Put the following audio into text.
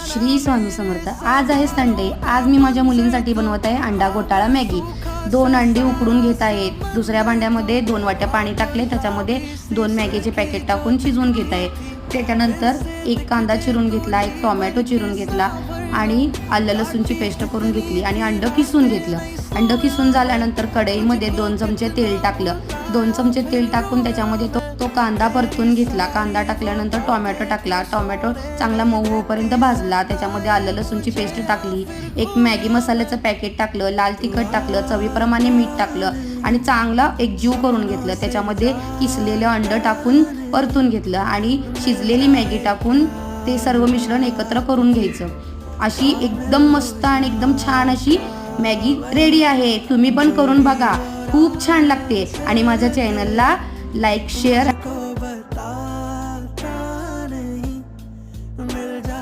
श्री स्वामी समर्थ। आज आहे संडे। आज मी माझ्या मुलींसाठी बनवत आहे अंडा घोटाळा मॅगी। 2 अंडी उकडून घेत आहे। दुसऱ्या भांड्यामध्ये 2 वाट्या पाणी टाकले, त्याच्यामध्ये 2 मॅगीचे पॅकेट टाकून शिजवून घेत आहे। त्याच्यानंतर 1 कांदा चिरून घेतला, 1 टोमॅटो चिरून घेतला आणि आलं लसूणची पेस्ट करून घेतली आणि अंडं किसून घेतलं। अंडं किसून झाल्यानंतर कढईमध्ये 2 चमचे तेल टाकलं। 2 चमचे तेल टाकून त्याच्यामध्ये तो कांदा परतून घेतला। कांदा टाकल्यानंतर टोमॅटो टाकला। टोमॅटो चांगला मऊ होईपर्यंत भाजला। त्याच्यामध्ये आलं लसूणची पेस्ट टाकली, 1 मॅगी मसाल्याचं पॅकेट टाकलं, लाल तिखट टाकलं, चवीप्रमाणे मीठ टाकलं आणि चांगला एकजीव करून घेतलं। त्याच्यामध्ये किसलेलं अंडं टाकून परतून घेतलं आणि शिजलेली मॅगी टाकून ते सर्व मिश्रण एकत्र करून घ्यायचं। अशी एकदम मस्त आणि एकदम छान अशी मॅगी रेडी आहे। तुम्ही पण करून बघा, खूप छान लागते। आणि माझ्या चॅनलला लाईक शेअर